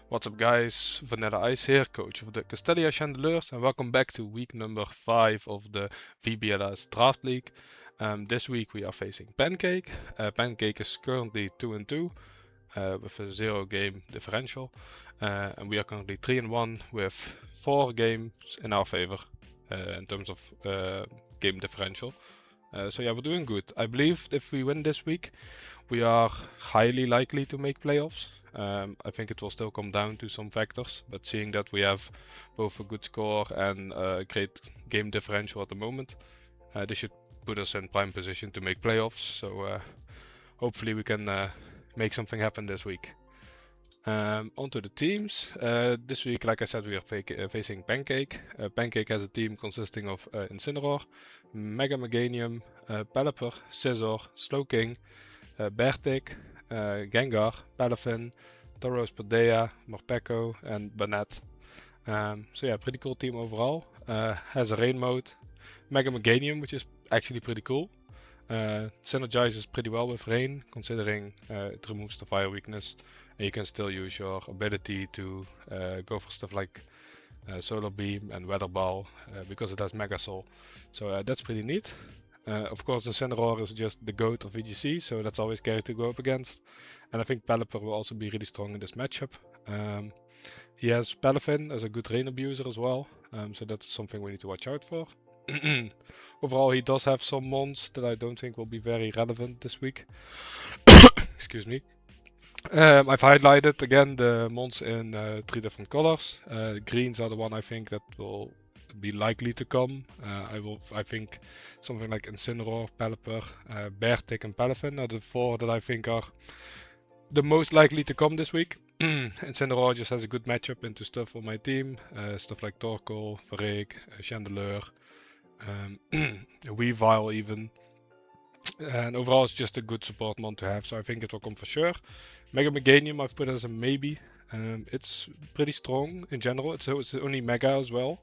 What's up guys, Vanilla Ice here, coach of the Castelia Chandeleurs, and welcome back to week number 5 of the VBL-S Draft League. This week we are facing Pancake. Pancake is currently 2-2 with a 0 game differential, and we are currently 3-1 with 4 games in our favor in terms of game differential. So yeah, we're doing good. I believe if we win this week, we are highly likely to make playoffs. I think it will still come down to some factors, but seeing that we have both a good score and a great game differential at the moment, this should put us in prime position to make playoffs. So hopefully we can make something happen this week. Onto the teams. This week, like I said, we are facing Pancake. Pancake has a team consisting of Incineroar, Mega Meganium, Pelipper, Scizor, Slowking, Bertik, Gengar, Palafin, Tauros, Paldea, Morpeko, and Banette. So yeah, pretty cool team overall. Has a rain mode, Mega Meganium, which is actually pretty cool. Synergizes pretty well with rain, considering it removes the fire weakness, and you can still use your ability to go for stuff like Solar Beam and Weather Ball because it has Mega Soul. So that's pretty neat. Of course, the Incineroar is just the GOAT of VGC, so that's always scary to go up against. And I think Pelipper will also be really strong in this matchup. He has Palafin as a good rain abuser as well, so that's something we need to watch out for. Overall, he does have some mons that I don't think will be very relevant this week. Excuse me. I've highlighted again the mons in 3 different colors. Greens are the one I think that will be likely to come. I think something like Incineroar, Pelipper, Bertik, and Palafin are the 4 that I think are the most likely to come this week. Incineroar just has a good matchup into stuff for my team, stuff like Torkoal, Vareg, Chandelure, Weavile even. And overall it's just a good support mon to have, so I think it will come for sure. Mega Meganium I've put as a maybe. It's pretty strong in general. It's only Mega as well,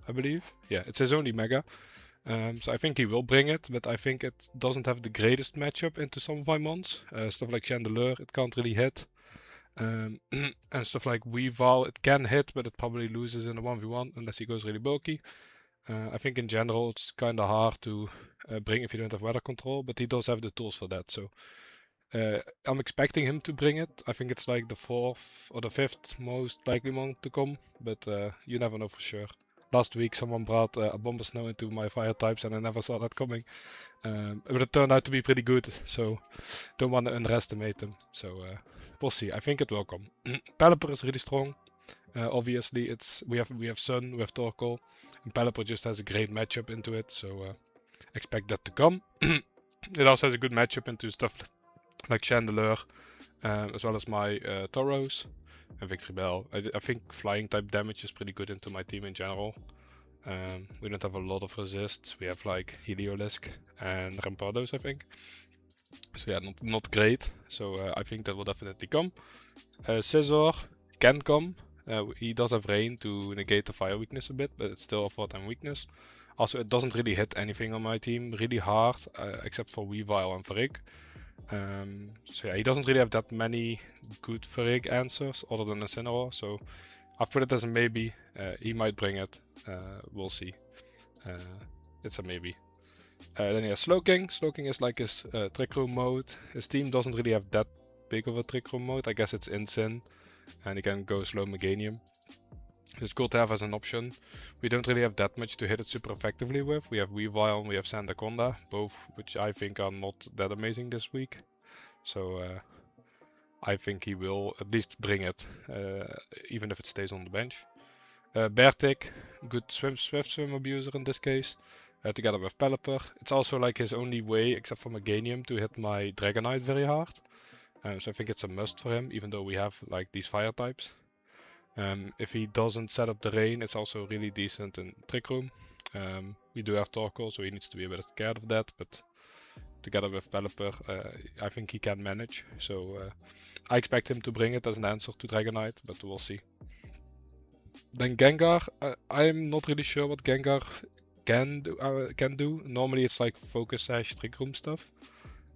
I believe. Yeah, it says only Mega. So I think he will bring it, but I think it doesn't have the greatest matchup into some of my mons. Stuff like Chandelure, it can't really hit. And stuff like Weavile, it can hit, but it probably loses in a 1v1 unless he goes really bulky. I think in general it's kind of hard to bring if you don't have weather control, but he does have the tools for that. So I'm expecting him to bring it. I think it's like the 4th or the 5th most likely one to come, but you never know for sure. Last week someone brought a Bomber Snow into my fire types and I never saw that coming. But it turned out to be pretty good, so don't want to underestimate them. So we'll see. I think it will come. Pelipper is really strong. Obviously, we have Sun, we have Torkoal, and Pelipper just has a great matchup into it, so expect that to come. It also has a good matchup into stuff like Chandelure, as well as my Tauros and Victory Bell. I think flying type damage is pretty good into my team in general. We don't have a lot of resists. We have like Heliolisk and Rampardos, I think. So yeah, not great. So I think that will definitely come. Scizor can come. He does have rain to negate the fire weakness a bit, but it's still a 4-time weakness. Also, it doesn't really hit anything on my team really hard, except for Weavile and Vareg. So yeah, he doesn't really have that many good Vareg answers other than Incineroar, so I've put it as a maybe. He might bring it. We'll see. It's a maybe. Then he has Slowking. Slowking is like his Trick Room mode. His team doesn't really have that big of a Trick Room mode. I guess it's Incin, and he can go Slow Meganium. It's cool to have as an option. We don't really have that much to hit it super effectively with. We have Weavile and we have Sandaconda, both which I think are not that amazing this week. So I think he will at least bring it, even if it stays on the bench. Bertik, good swift swim abuser in this case, together with Pelipper. It's also like his only way, except for Meganium, to hit my Dragonite very hard. So I think it's a must for him, even though we have like these fire types. If he doesn't set up the rain, it's also really decent in Trick Room. We do have Torkoal, so he needs to be a bit scared of that, but together with Pelipper, I think he can manage. So I expect him to bring it as an answer to Dragonite, but we'll see. Then Gengar, I'm not really sure what Gengar can do. Normally it's like Focus Sash, Trick Room stuff.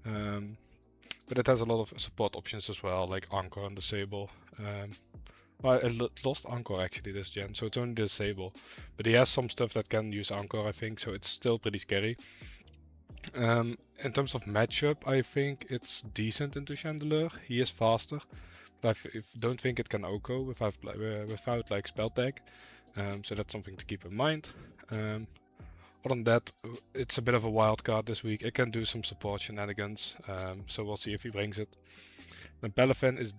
But it has a lot of support options as well, like Anchor and Disable. Well, it lost Anchor actually this gen, so it's only disable. But he has some stuff that can use Anchor, I think, so it's still pretty scary. In terms of matchup, I think it's decent into Chandelier. He is faster, but I don't think it can OHKO without like spell tag. So that's something to keep in mind. Other than that, it's a bit of a wild card this week. It can do some support shenanigans, so we'll see if he brings it. And Belafin is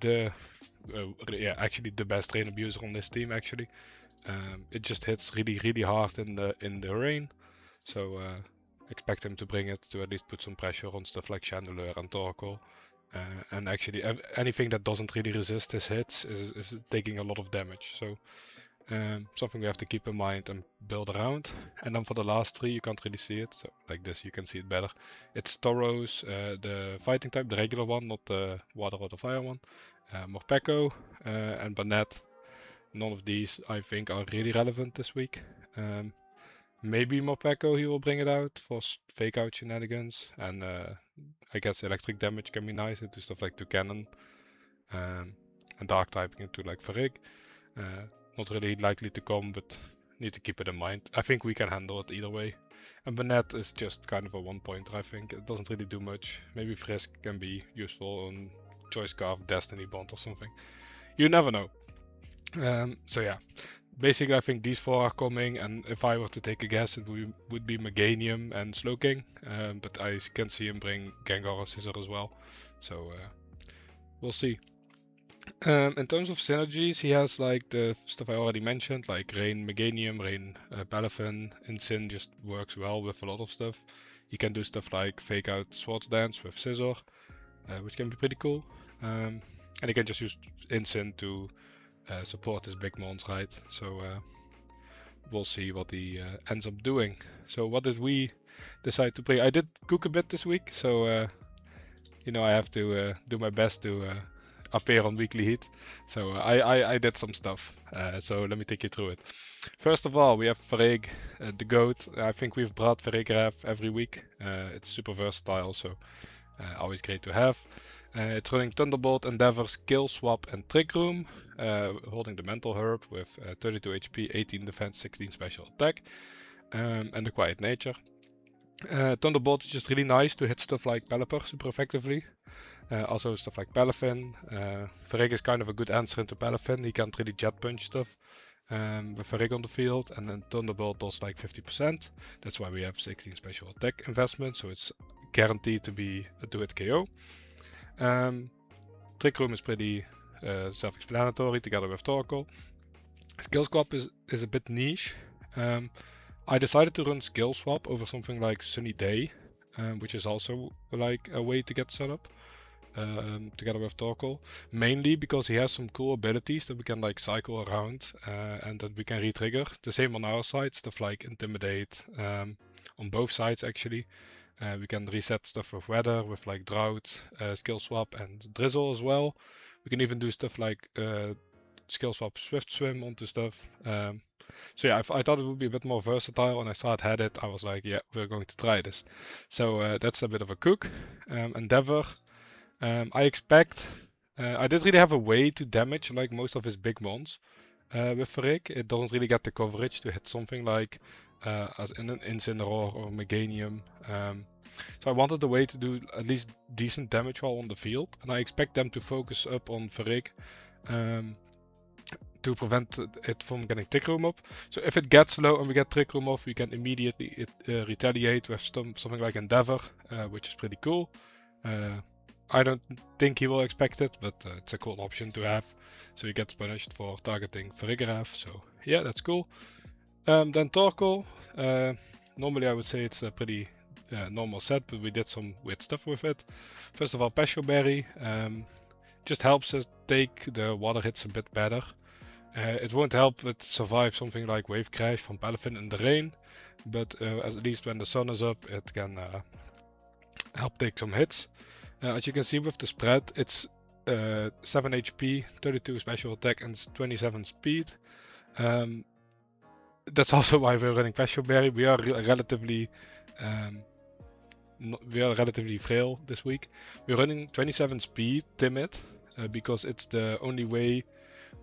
actually the best train abuser on this team. Actually, it just hits really hard in the rain, so expect him to bring it to at least put some pressure on stuff like Chandelier and Torkoal. And actually, anything that doesn't really resist his hits is taking a lot of damage. So something we have to keep in mind and build around. And then for the last three, you can't really see it. So like this, you can see it better. It's Tauros, the fighting type, the regular one, not the water or the fire one. Morpeko and Banette. None of these, I think, are really relevant this week. Maybe Morpeko, he will bring it out for fake out shenanigans. And I guess electric damage can be nice into stuff like Toucannon. And dark typing into like Varrig. Not really likely to come, but need to keep it in mind. I think we can handle it either way. And Banette is just kind of a one-pointer, I think. It doesn't really do much. Maybe Frisk can be useful on Choice Scarf, Destiny Bond or something. You never know. So yeah, basically I think these four are coming, and if I were to take a guess, it would be Meganium and Slowking. But I can see him bring Gengar or Scizor as well. So we'll see. In terms of synergies, he has like the stuff I already mentioned, like Rain Meganium, Rain Balafin. Incin just works well with a lot of stuff. He can do stuff like fake out Swords Dance with Scizor, which can be pretty cool. And he can just use Incin to support his big mons, right? So we'll see what he ends up doing. So what did we decide to play? I did cook a bit this week, so I have to do my best to appear on Weekly Heat. So I did some stuff. So let me take you through it. First of all, we have Varrig, the GOAT. I think we've brought Varrig every week. It's super versatile, so always great to have. It's running Thunderbolt, Endeavor, Skill Swap, and Trick Room. Holding the Mental Herb with 32 HP, 18 Defense, 16 Special Attack, and the Quiet Nature. Thunderbolt is just really nice to hit stuff like Pelipper super effectively. Also stuff like Palafin. Varrig is kind of a good answer into Palafin. He can't really jet punch stuff with Varrig on the field. And then Thunderbolt does like 50%. That's why we have 16 special attack investment. So it's guaranteed to be a do-it KO. Trick Room is pretty self-explanatory together with Torkoal. Skill Swap is a bit niche. I decided to run Skill Swap over something like Sunny Day, which is also like a way to get set up together with Torkoal. Mainly because he has some cool abilities that we can like cycle around and that we can re-trigger. The same on our side, stuff like Intimidate on both sides actually. We can reset stuff with Weather, with like Drought, Skill Swap, and Drizzle as well. We can even do stuff like Skill Swap Swift Swim onto stuff. So yeah, I thought it would be a bit more versatile. When I saw it had it, I was like, yeah, we're going to try this. So that's a bit of a cook. Endeavor, I expect, I didn't really have a way to damage like most of his big mons with Varrig. It doesn't really get the coverage to hit something like as in an Incineroar or Meganium. So I wanted a way to do at least decent damage while on the field, and I expect them to focus up on Varrig to prevent it from getting Trick Room up. So if it gets low and we get Trick Room off, we can immediately retaliate with something like Endeavor, which is pretty cool. I don't think he will expect it, but it's a cool option to have. So he gets punished for targeting Varrigraf. So yeah, that's cool. Then Torkoal. Normally I would say it's a pretty normal set, but we did some weird stuff with it. First of all, Passion Berry just helps us take the water hits a bit better. It won't help it survive something like Wave Crash from Palafin in the rain, but at least when the sun is up, it can help take some hits. As you can see with the spread, it's 7 HP, 32 special attack, and 27 speed. That's also why we're running Passion Berry. We are relatively frail this week. We're running 27 speed Timid because it's the only way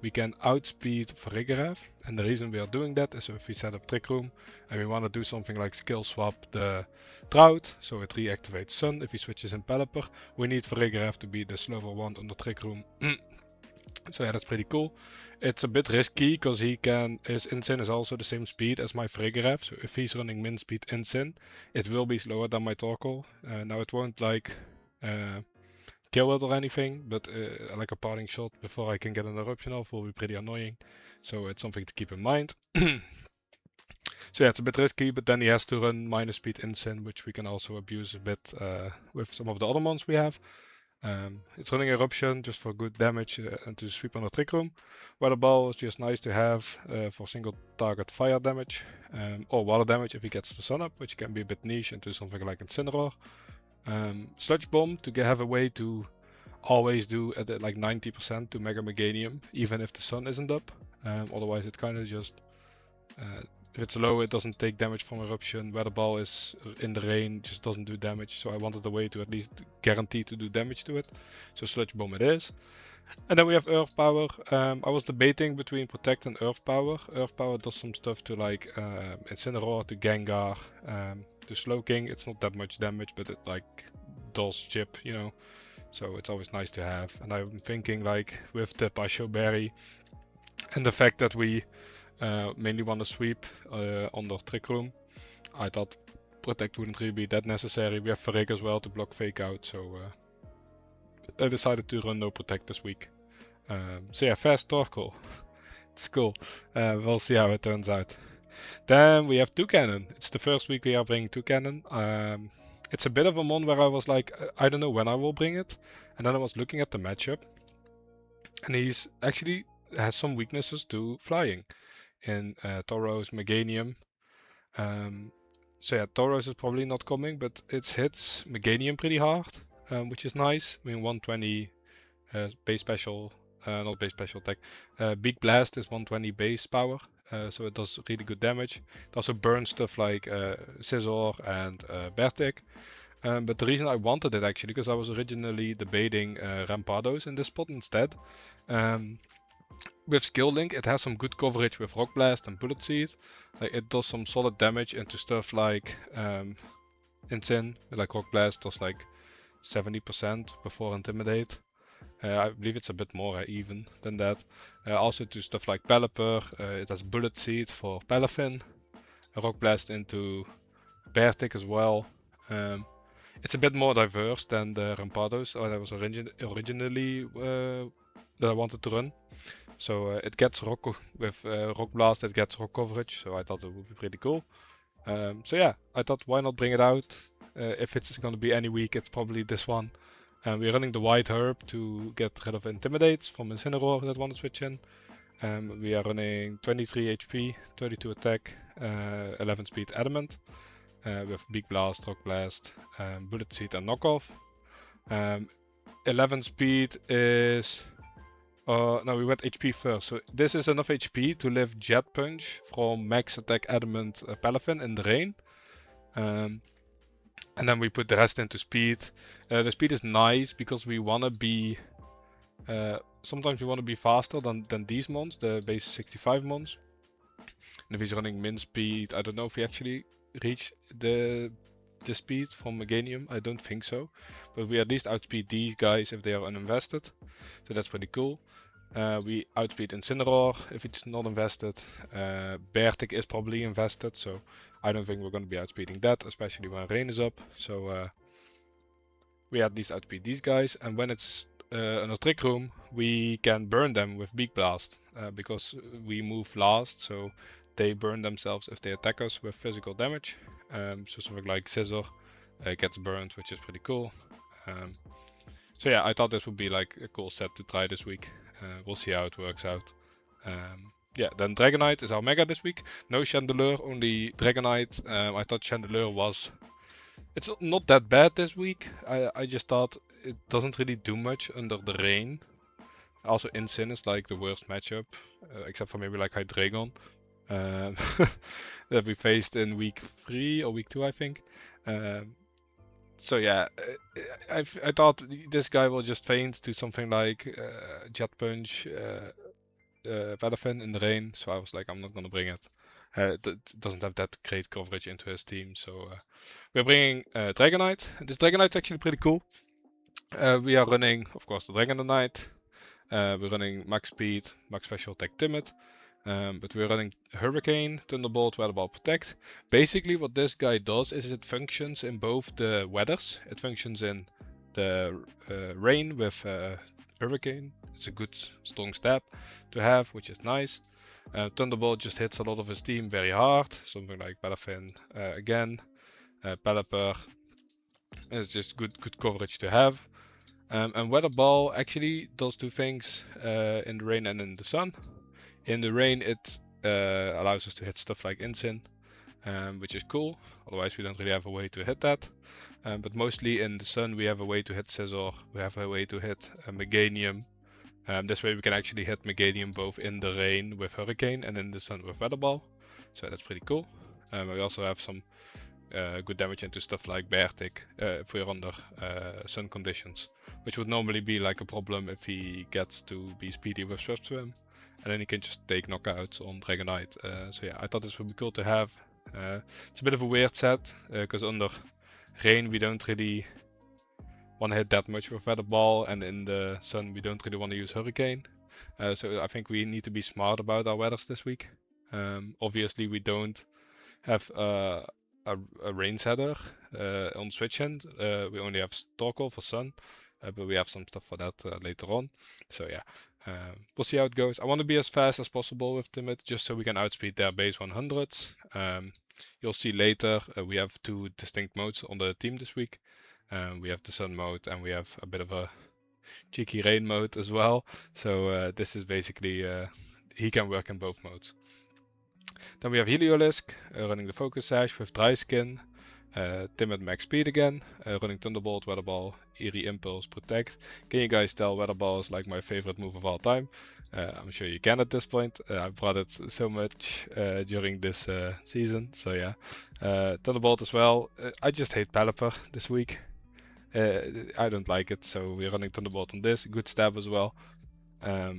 we can outspeed Farigiraf, and the reason we are doing that is if we set up Trick Room and we want to do something like skill swap the Drought, so it reactivates Sun if he switches in Pelipper, we need Farigiraf to be the slower one on the Trick Room. So yeah, that's pretty cool. It's a bit risky because his Insyn is also the same speed as my Farigiraf, so if he's running min speed Insyn, it will be slower than my Torkoal. Now it won't like kill it or anything, but like a parting shot before I can get an eruption off will be pretty annoying. So it's something to keep in mind. So yeah, it's a bit risky, but then he has to run minus speed Insyn, which we can also abuse a bit with some of the other mons we have. It's running eruption just for good damage and to sweep on the Trick Room. Weather Ball is just nice to have for single target fire damage or water damage if he gets the sun up, which can be a bit niche into something like Incineroar. Sludge Bomb to have a way to always do at like 90% to Mega Meganium, even if the sun isn't up. Otherwise it kind of just, if it's low it doesn't take damage from eruption. Weather Ball is in the rain, just doesn't do damage, so I wanted a way to at least guarantee to do damage to it. So Sludge Bomb it is. And then we have Earth Power. I was debating between Protect and Earth Power. Earth Power does some stuff to like Incineroar, to Gengar, to Slowking. It's not that much damage, but it like does chip, you know. So it's always nice to have. And I'm thinking like with the Pasho Berry and the fact that we mainly want to sweep on the Trick Room, I thought Protect wouldn't really be that necessary. We have Farrig as well to block Fake Out, so I decided to run no Protect this week. So yeah, fast Torkoal. It's cool. We'll see how it turns out. Then we have Toucannon. It's the first week we are bringing Toucannon. It's a bit of a mon where I was like, I don't know when I will bring it. And then I was looking at the matchup. And he's actually has some weaknesses to flying in Tauros, Meganium. So yeah, Tauros is probably not coming, but it hits Meganium pretty hard, which is nice. I mean, 120 base special, not base special attack. Big Blast is 120 base power, so it does really good damage. It also burns stuff like Scizor and Bertic. But the reason I wanted it actually, because I was originally debating Rampados in this spot instead. With Skill Link, it has some good coverage with Rock Blast and Bullet Seed. Like it does some solid damage into stuff like Insyn, like Rock Blast does like 70% before Intimidate. I believe it's a bit more even than that. Also to stuff like Pelipper, it has Bullet Seed for Palafin, Rock Blast into Bertic as well. It's a bit more diverse than the Rampados that was originally that I wanted to run. So it gets rock with Rock Blast, it gets rock coverage, so I thought it would be pretty cool. So yeah, I thought why not bring it out? If it's going to be any week, it's probably this one. We're running the White Herb to get rid of Intimidates from Incineroar that want to switch in. We are running 23 HP, 32 attack, 11 speed Adamant. With Big Blast, Rock Blast, Bullet Seed and Knockoff. 11 speed is... no, we went HP first. So this is enough HP to lift Jet Punch from Max Attack Adamant Palafin in the rain. And then we put the rest into speed. The speed is nice because we want to be... sometimes we want to be faster than these mons, the base 65 mons. And if he's running min speed, I don't know if he actually reached the speed from Meganium. I don't think so. But we at least outspeed these guys if they are uninvested. So that's pretty cool. We outspeed Incineroar if it's not invested. Bertic is probably invested, so I don't think we're going to be outspeeding that, especially when rain is up. So we at least outspeed these guys. And when it's in a Trick Room, we can burn them with Big Blast because we move last, so they burn themselves if they attack us with physical damage. So something like Scizor gets burned, which is pretty cool. So yeah, I thought this would be like a cool set to try this week. We'll see how it works out. Yeah, then Dragonite is our Mega this week. No Chandelure, only Dragonite. I thought Chandelure was... It's not that bad this week. I just thought it doesn't really do much under the rain. Also Insyn is like the worst matchup, except for maybe like Hydreigon. That we faced in week 3 or week 2, I think. So yeah, I thought this guy will just feint to something like Jet Punch, Valafin in the rain, so I was like, I'm not gonna bring it. It doesn't have that great coverage into his team, so we're bringing Dragonite. This Dragonite's actually pretty cool. We are running, of course, the Dragonite. We're running max speed, max special attack, timid. But we're running Hurricane, Thunderbolt, Weather Ball, Protect. Basically what this guy does is it functions in both the weathers. It functions in the rain with Hurricane. It's a good strong stab to have, which is nice. Thunderbolt just hits a lot of his team very hard. Something like Balafin again. Pelipper is just good coverage to have. And Weather Ball actually does two things in the rain and in the sun. In the rain, it allows us to hit stuff like Incin, which is cool. Otherwise, we don't really have a way to hit that. But mostly in the sun, we have a way to hit Scizor. We have a way to hit Meganium. This way, we can actually hit Meganium both in the rain with Hurricane and in the sun with Weather Ball. So that's pretty cool. We also have some good damage into stuff like Beartic if we're under sun conditions, which would normally be like a problem if he gets to be speedy with Swift Swim. And then he can just take knockouts on Dragonite. So yeah, I thought this would be cool to have. It's a bit of a weird set, because under rain we don't really want to hit that much with Weather Ball, and in the sun we don't really want to use Hurricane. So I think we need to be smart about our weathers this week. Obviously we don't have a rain setter on Switch End. We only have Torkoal for sun. But we have some stuff for that later on. So yeah, we'll see how it goes. I want to be as fast as possible with Timid, just so we can outspeed their base 100s. You'll see later, we have two distinct modes on the team this week. We have the sun mode and we have a bit of a cheeky rain mode as well. So this is basically, he can work in both modes. Then we have Heliolisk running the Focus Sash with Dry Skin. Timid max speed again, running Thunderbolt, Weather Ball, Eerie Impulse, Protect. Can you guys tell Weather Ball is like my favorite move of all time? I'm sure you can at this point. I brought it so much during this season, so yeah. Thunderbolt as well. I just hate Pelipper this week. I don't like it, so we're running Thunderbolt on this. Good stab as well.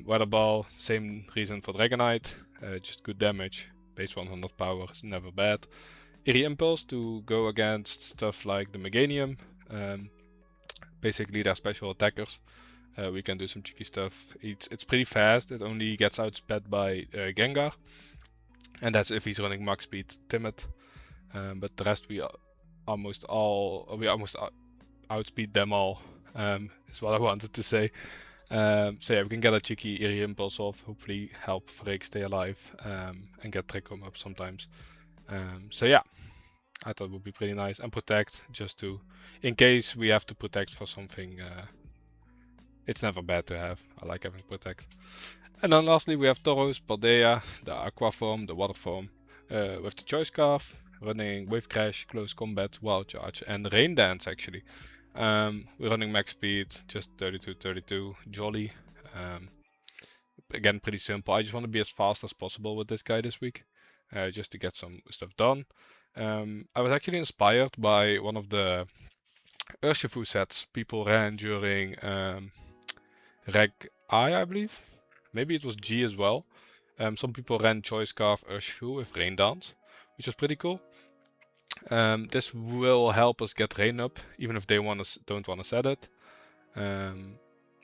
Weather Ball, same reason for Dragonite, just good damage. Base 100 power is never bad. Eerie Impulse to go against stuff like the Meganium. Basically, they're special attackers. We can do some cheeky stuff. It's pretty fast. It only gets outsped by Gengar. And that's if he's running max speed Timid. But the rest we almost outspeed them all. Is what I wanted to say. So yeah, we can get a cheeky Eerie Impulse off. Hopefully help Freek stay alive. And get Trick Home up sometimes. So yeah, I thought it would be pretty nice. And Protect, just to, in case we have to protect for something, it's never bad to have. I like having Protect. And then lastly we have Tauros, Paldea, the Aqua form, the Water form, with the Choice Scarf, running Wave Crash, Close Combat, Wild Charge, and Rain Dance actually. We're running max speed, just 32, Jolly. Again, pretty simple. I just want to be as fast as possible with this guy this week. Just to get some stuff done. I was actually inspired by one of the Urshifu sets people ran during Reg I believe. Maybe it was G as well. Some people ran Choice Scarf Urshifu with Rain Dance, which was pretty cool. This will help us get Rain up, even if they don't want to set it.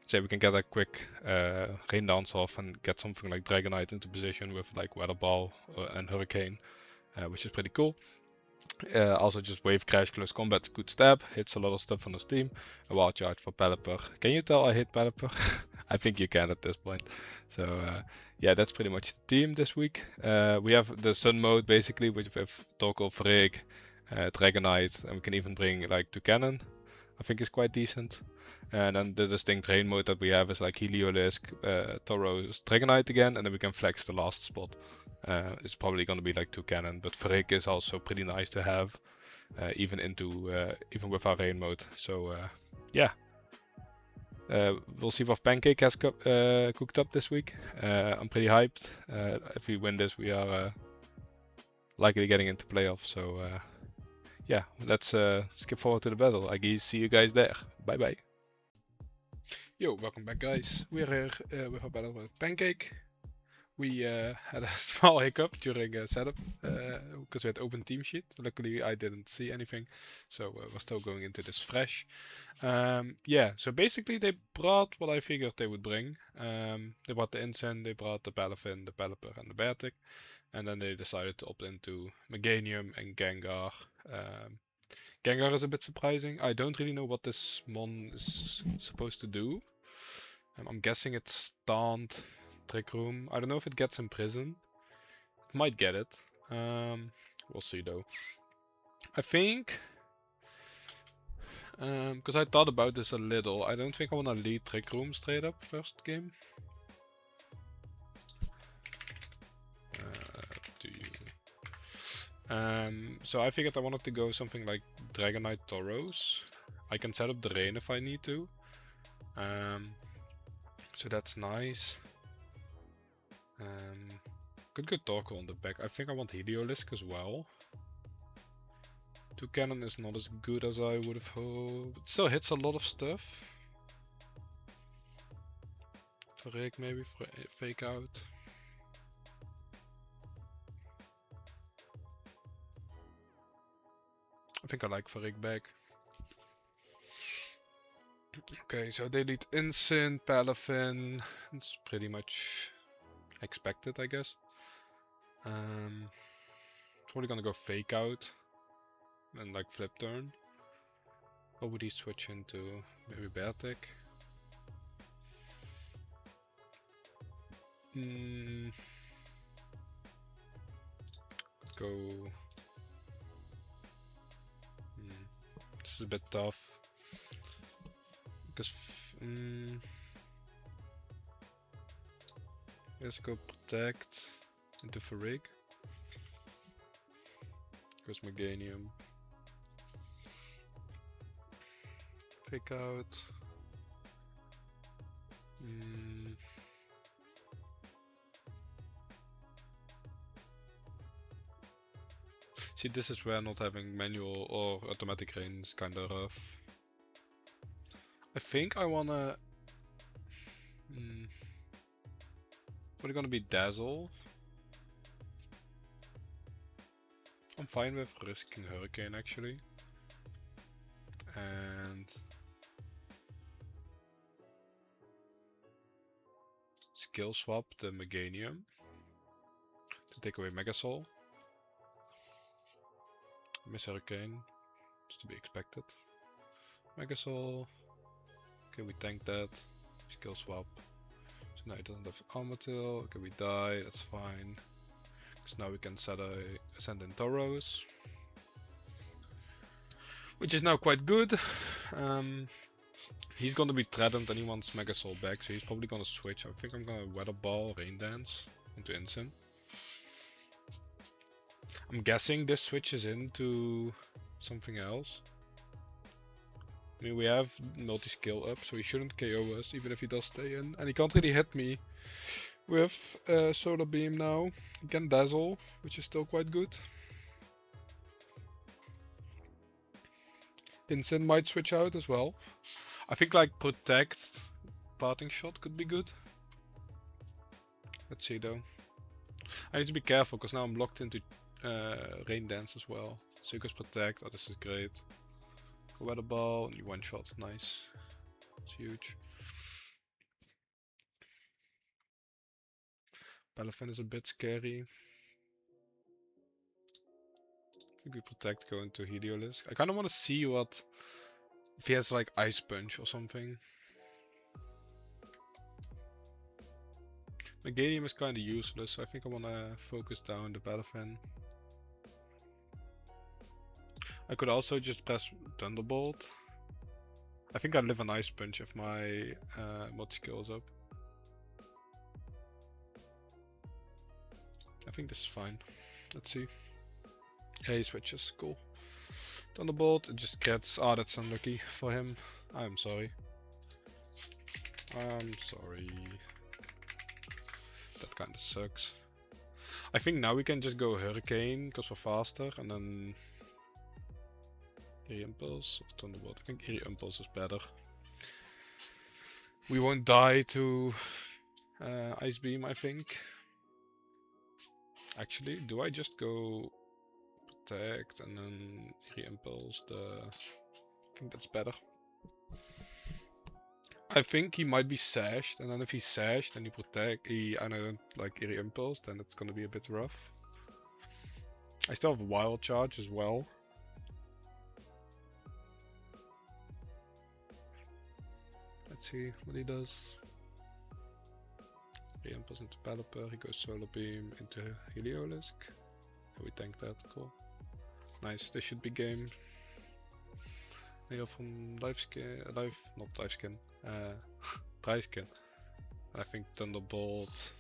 So we can get a quick Rain Dance off and get something like Dragonite into position with like Weather Ball and Hurricane, which is pretty cool. Also just Wave Crash, Close Combat, good stab, hits a lot of stuff on the team. A Wild Charge for Pelipper. Can you tell I hate Pelipper? I think you can at this point. So yeah, that's pretty much the team this week. We have the Sun mode basically, with Torkoal, Freek, Dragonite, and we can even bring like Toucannon. I think it's quite decent. And then the distinct rain mode that we have is like Heliolisk, Tauros, Dragonite again, and then we can flex the last spot. It's probably going to be like Toucannon, but Freek is also pretty nice to have, even with our rain mode. So yeah, we'll see what Pancake has cooked up this week. I'm pretty hyped. If we win this, we are likely getting into playoffs. So yeah, let's skip forward to the battle. I guess see you guys there. Bye bye. Yo, welcome back guys. We're here with our battle with Pancake. we had a small hiccup during setup because we had open team sheet. Luckily, I didn't see anything, so we're still going into this fresh. Yeah, so basically they brought what I figured they would bring. They brought the Incen, they brought the Palafin, the Pelipper, and the Beartic, and then they decided to opt into Meganium and Gengar. Gengar is a bit surprising. I don't really know what this mon is supposed to do. I'm guessing it's Taunt, Trick Room. I don't know if it gets Imprison. It might get it. We'll see though. I think, because I thought about this a little, I don't think I want to lead Trick Room straight up first game. Do you? So I figured I wanted to go something like Dragonite Tauros. I can set up the rain if I need to. So that's nice. Could go Torkoal on the back. I think I want Heliolisk as well. 2 cannon is not as good as I would have hoped. It still hits a lot of stuff. Farik maybe, fake out. I think I like Farik back. Okay, so they lead Incin, Palafin. It's pretty much expected, I guess. Probably gonna go fake out and like flip turn. What would he switch into? Maybe Beartic. Go. This is a bit tough. Because let's go protect into Farig. Goes Meganium. Fake out. See, this is where not having manual or automatic rain is kinda rough. I think I wanna... What are gonna be Dazzle? I'm fine with risking Hurricane actually. And... Skill swap the Meganium to take away Mega Soul. Miss Hurricane, it's to be expected. Mega Soul. Okay, we tank that. Skill swap. So now he doesn't have Armatil. Okay, we die, that's fine. Because now we can send in Tauros. Which is now quite good. He's gonna be threatened and he wants Mega Soul back, so he's probably gonna switch. I think I'm gonna Weather Ball, Rain Dance into Incin. I'm guessing this switches into something else. I mean, we have multi-skill up, so he shouldn't KO us, even if he does stay in. And he can't really hit me with Solar Beam now. He can Dazzle, which is still quite good. Incin might switch out as well. I think like Protect, Parting Shot could be good. Let's see though. I need to be careful, because now I'm locked into Rain Dance as well. So he goes Protect, oh this is great. Go Weather Ball, and you one shot, nice. It's huge. Palafin is a bit scary. I think we Protect, go into Heliolisk. I kinda wanna see what if he has like Ice Punch or something. Meganium is kinda useless, so I think I wanna focus down the Palafin. I could also just press Thunderbolt. I think I live an Ice Punch if my multi-skill is up. I think this is fine. Let's see. Yeah, he switches. Cool. Thunderbolt, it just gets... Ah, that's unlucky for him. I'm sorry. I'm sorry. That kinda sucks. I think now we can just go Hurricane, because we're faster, and then... Eerie Impulse or Thunderbolt. I think Eerie Impulse is better. We won't die to Ice Beam, I think. Actually, do I just go protect and then re-impulse the... I think that's better. I think he might be sashed, and then if he's sashed and you protect, and I don't like re-impulse, then it's gonna be a bit rough. I still have wild charge as well. Let's see what he does. Re-impulse into Pelipper, he goes solar beam into Heliolisk. Yeah, we tank that, cool. Nice, this should be game. They go from not life skin, dry skin. I think Thunderbolt,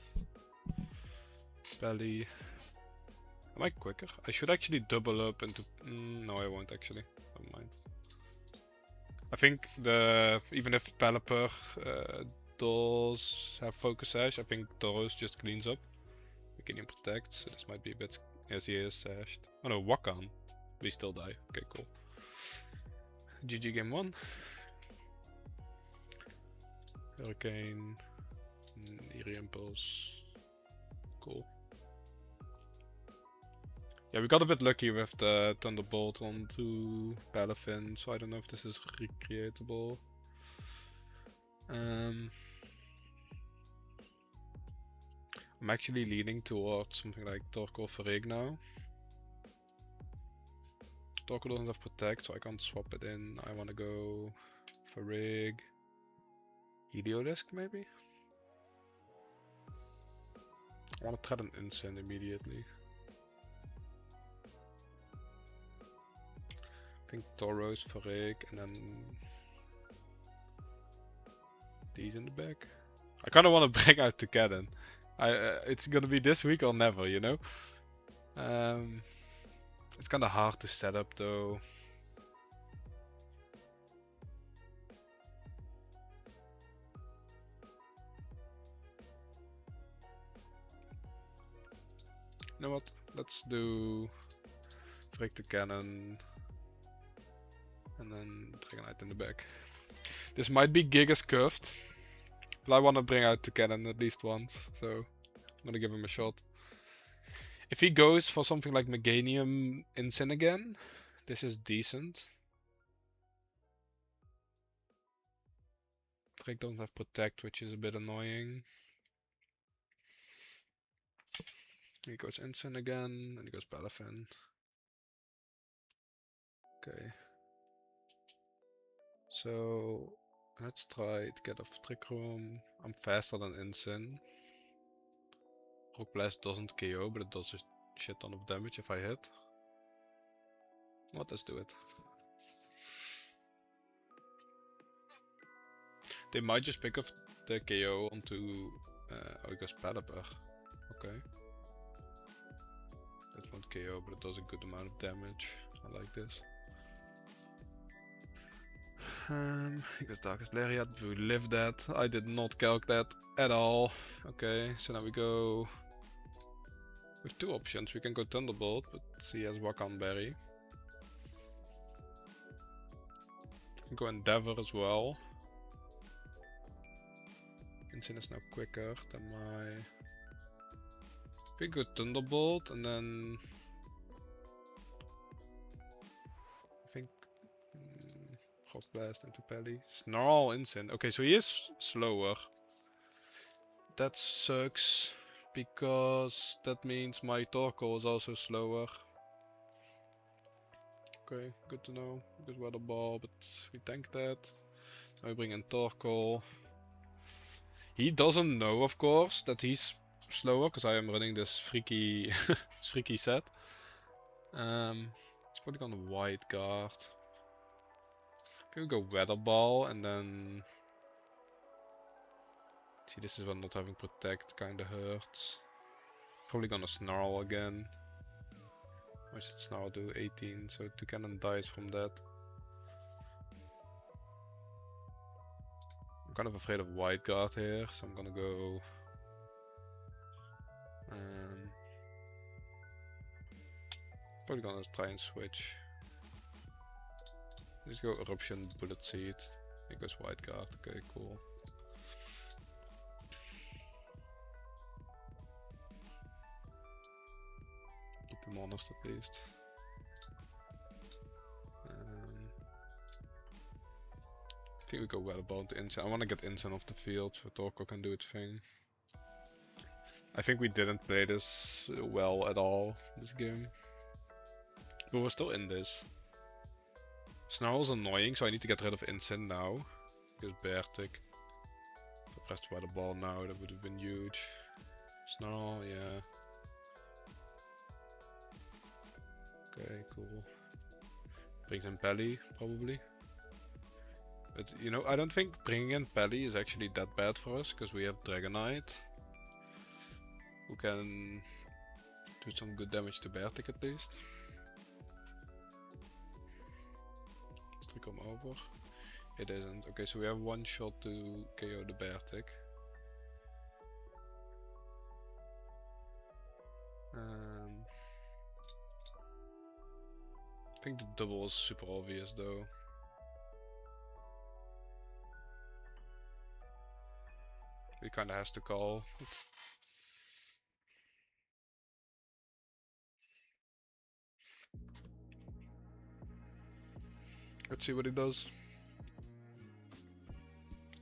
Belly. Am I quicker? I should actually double up into. No, I won't actually. Never mind. I think even if Pelipper does have focus sash, I think Tauros just cleans up. Beginning protects, so this might be a bit. Yes, he is sashed. Oh no, Wakan. We still die. Okay, cool. GG game 1. Hurricane, Eerie Impulse. Cool. Yeah, we got a bit lucky with the Thunderbolt onto Palafin, so I don't know if this is recreatable. I'm actually leaning towards something like Torkoal Vareg now. Torkoal doesn't have Protect, so I can't swap it in. I want to go Vareg. Heliolisk maybe? I want to try an Insane immediately. I think Tauros, Vareg, and then these in the back. I kind of want to bring out the cannon. It's gonna be this week or never, you know? It's kind of hard to set up though. You know what? Let's do break the cannon and then Dragonite in the back. This might be Gigas curved, but I want to bring out the cannon at least once, so I'm gonna give him a shot. If he goes for something like Meganium Insane again, this is decent. Drake doesn't have Protect, which is a bit annoying. He goes Insane again, and he goes Palafin. Okay. So let's try to get off Trick Room. I'm faster than Insane. Rock Blast doesn't KO, but it does a shit ton of damage if I hit. Well, let's do it. They might just pick up the KO onto oh, he goes Pelipper. Okay. That won't KO, but it does a good amount of damage. I like this. He goes Darkest Lariat. We live that. I did not calc that at all. Okay, so now we go with two options. We can go Thunderbolt, but he has Wakan Berry. We can go Endeavor as well. Insane is now quicker than my... We go Thunderbolt and then... I think... Rock Blast into Pelly. Snarl Insane. Okay, so he is slower. That sucks, because that means my Torkoal is also slower. Okay, good to know. Good Weather Ball, but we tank that. Now we bring in Torkoal. He doesn't know, of course, that he's slower, because I am running this freaky, freaky set. It's probably gonna Wide Guard. Can we go Weather Ball and then... See, this is when not having Protect kinda hurts. Probably gonna Snarl again. What should Snarl do? 18, so 2 cannon dies from that. I'm kind of afraid of Wide Guard here, so I'm gonna go... probably gonna try and switch. Let's go Eruption, Bullet Seed. It goes Wide Guard, okay, cool. I'm honest at least. I think we go well about Insane. I want to get Insane off the field so Torko can do its thing. I think we didn't play this well at all, this game. But we're still in this. Snarl's annoying, so I need to get rid of Insane now. Because Bertik. If I pressed by the ball now, that would have been huge. Snarl, yeah. Okay, cool. Brings in Pelly, probably. But, you know, I don't think bringing in Pelly is actually that bad for us, because we have Dragonite, who can do some good damage to Bertik at least. Does he come over? It isn't. Okay, so we have one shot to KO the Bertik. I think the double is super obvious though. He kinda has to call. Let's see what he does.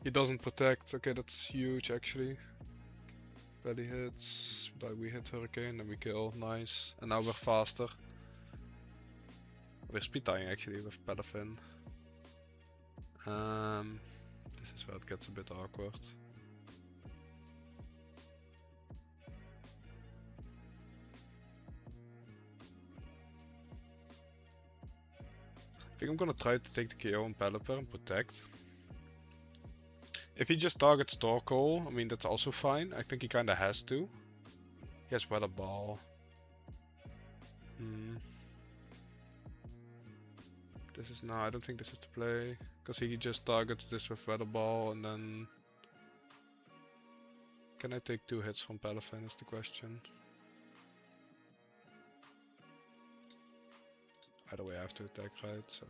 He doesn't protect. Okay, that's huge actually. Belly hits, but we hit Hurricane and we kill. Nice. And now we're faster. We're speed tying actually with Palafin. This is where it gets a bit awkward. I think I'm gonna try to take the KO on Pelipper and protect. If he just targets Torkoal, I mean that's also fine. I think he kinda has to. He has Weather Ball. This is no, I don't think this is the play. Because he just targets this with Weather Ball and then... Can I take 2 hits from Palafin is the question. Either way I have to attack, right? So...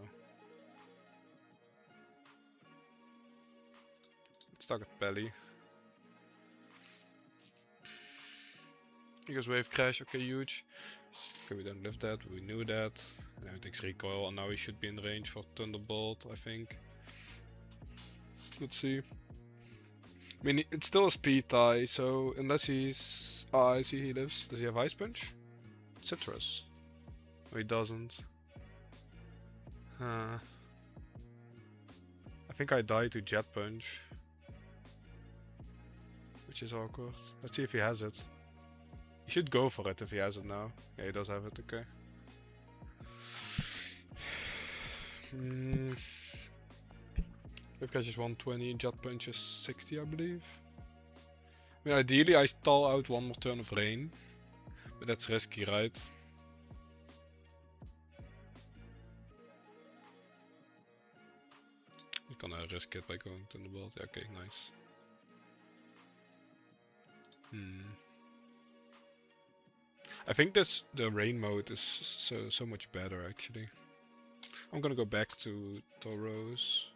Let's target Pelly. Because Wave Crash, okay, huge. Okay, we don't live that, we knew that. And now it takes recoil, and now he should be in range for Thunderbolt, I think. Let's see. I mean, it's still a speed tie, so unless he's... Oh, I see he lives. Does he have Ice Punch? Citrus. No, he doesn't. I think I die to Jet Punch. Which is awkward. Let's see if he has it. He should go for it if he has it now. Yeah, he does have it, okay. Wave Crash is 120, Jet Punch is 60, I believe. I mean, ideally I stall out one more turn of rain. But that's risky, right? He's gonna risk it by going to the board. Yeah, okay, nice. I think the rain mode is so much better actually. I'm gonna go back to Tauros.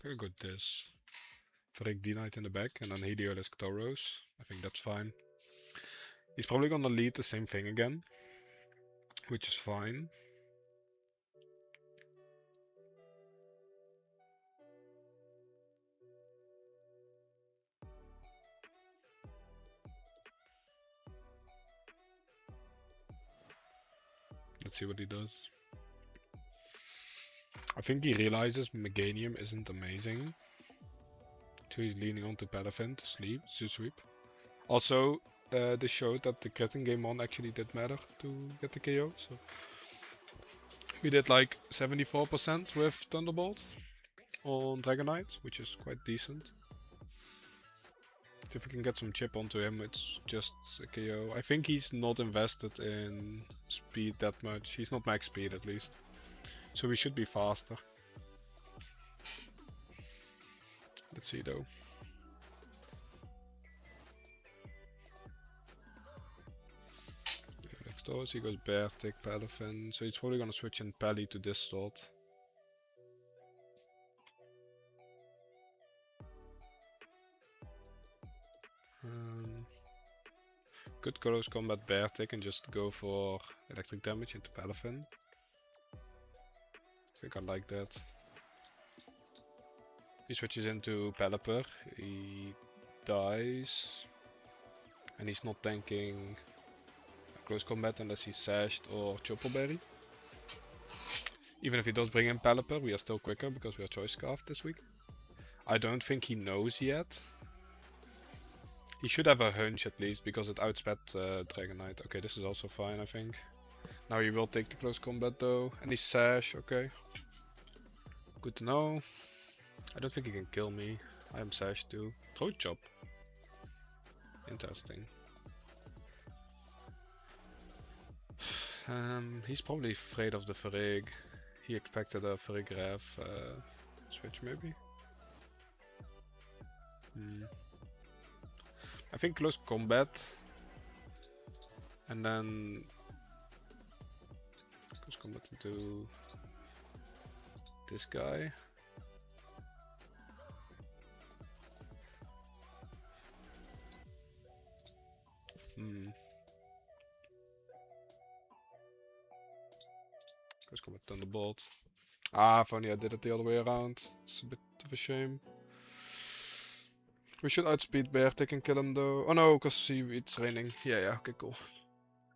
I'm gonna go this. Freak D-Knight in the back and then Heliolisk Tauros. I think that's fine. He's probably gonna lead the same thing again, which is fine. Let's see what he does. I think he realizes Meganium isn't amazing. So he's leaning onto Palafin to sweep. Also, this showed that the critting game on actually did matter to get the KO. So we did like 74% with Thunderbolt on Dragonite, which is quite decent. If we can get some chip onto him, it's just a KO. I think he's not invested in speed that much. He's not max speed at least. So we should be faster. Let's see though. throws, he goes bear, tick, Palafin. So he's probably gonna switch in Pally to this slot. Could close combat bear tick and just go for electric damage into Palafin. I think I like that. He switches into Pelipper, he dies, and he's not tanking close combat unless he's sashed or Choppleberry. Even if he does bring in Pelipper, we are still quicker because we are Choice Scarf this week. I don't think he knows yet. He should have a hunch at least because it outsped Dragon Knight. Okay, this is also fine, I think. Now he will take the close combat though, and he's sash, okay. Good to know. I don't think he can kill me. I am sash too. Throat chop. Interesting. He's probably afraid of the Varrig. He expected a Varrig Ref switch maybe. I think close combat. And then close combat into this guy. Close combat Thunderbolt. Ah, if only I did it the other way around. It's a bit of a shame. We should outspeed Beartick and kill him though. Oh no, because it's raining. Yeah, okay, cool.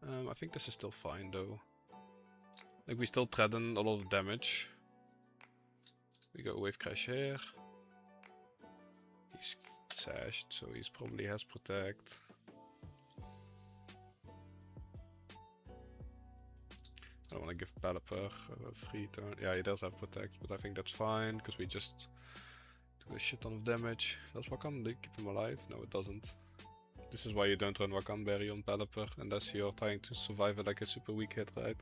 I think this is still fine though. Like we still threaten a lot of damage. We go Wave Crash here. He's sashed, so he's probably has Protect. I don't want to give Pelipper a free turn. Yeah, he does have Protect, but I think that's fine because we just do a shit ton of damage. Does Wakan keep him alive? No, it doesn't. This is why you don't run Wakan Berry on Pelipper unless you're trying to survive it like a super weak hit, right?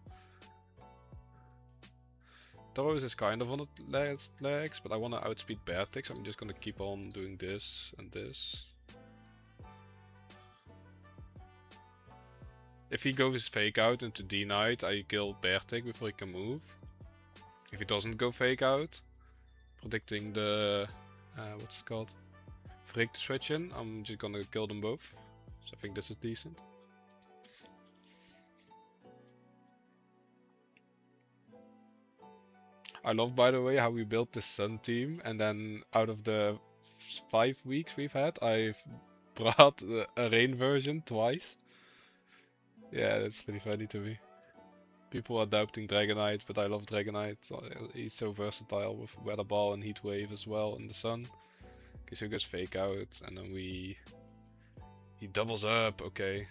Taurus is kind of on the legs, but I want to outspeed Beartick, so I'm just gonna keep on doing this and this. If he goes fake out into D-Knight, I kill Beartick before he can move. If he doesn't go fake out, predicting the what's it called? Varrig to switch in, I'm just gonna kill them both. So I think this is decent. I love, by the way, how we built this Sun team, and then out of the 5 weeks we've had, I've brought a rain version twice. Yeah, that's pretty funny to me. People are doubting Dragonite, but I love Dragonite. He's so versatile with Weather Ball and Heat Wave as well in the sun. Okay, so he goes fake out, and then he doubles up. Okay,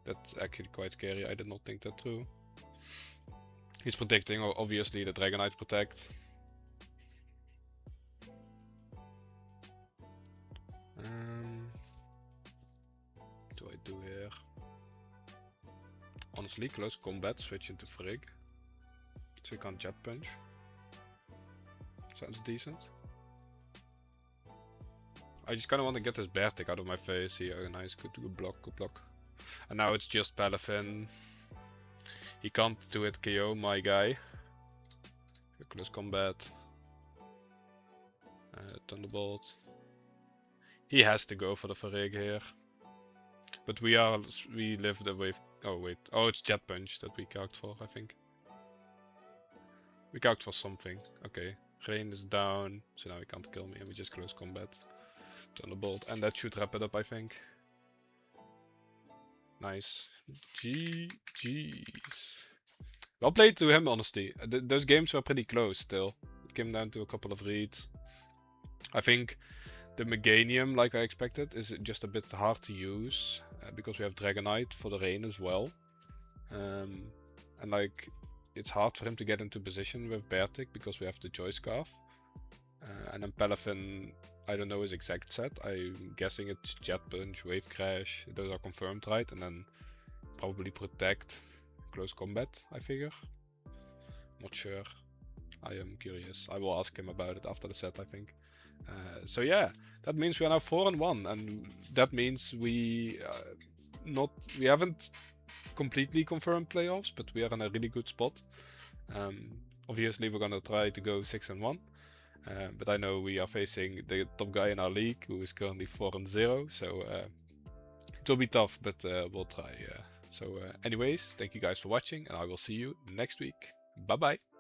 that's actually quite scary. I did not think that through. He's predicting, obviously, the Dragonite Protect. What do I do here? Honestly, close combat, switch into Varrig. So you can't Jet Punch. Sounds decent. I just kinda want to get this Beartick out of my face here. Oh, nice, good block, good block. And now it's just Palafin. He can't do it KO, my guy. Close combat. Thunderbolt. He has to go for the Varrig here. But we live the wave. Oh wait, oh it's Jet Punch that we calced for, I think. We calced for something. Okay, Rain is down, so now he can't kill me and we just close combat. Thunderbolt, and that should wrap it up, I think. Nice. GG's. Well played to him, honestly. Those games were pretty close still. It came down to a couple of reads. I think the Meganium, like I expected, is just a bit hard to use because we have Dragonite for the rain as well. And like, it's hard for him to get into position with Beartick because we have the Joy Scarf. And then Palafin, I don't know his exact set. I'm guessing it's Jet Punch, Wave Crash, those are confirmed, right? And then probably Protect, Close Combat, I figure. Not sure. I am curious. I will ask him about it after the set, I think. So yeah, that means we are now 4-1, and that means we haven't completely confirm playoffs, but we are in a really good spot. Obviously, we're gonna try to go 6-1, but I know we are facing the top guy in our league, who is currently 4-0. So it will be tough, but we'll try. So anyways, thank you guys for watching, and I will see you next week. Bye bye.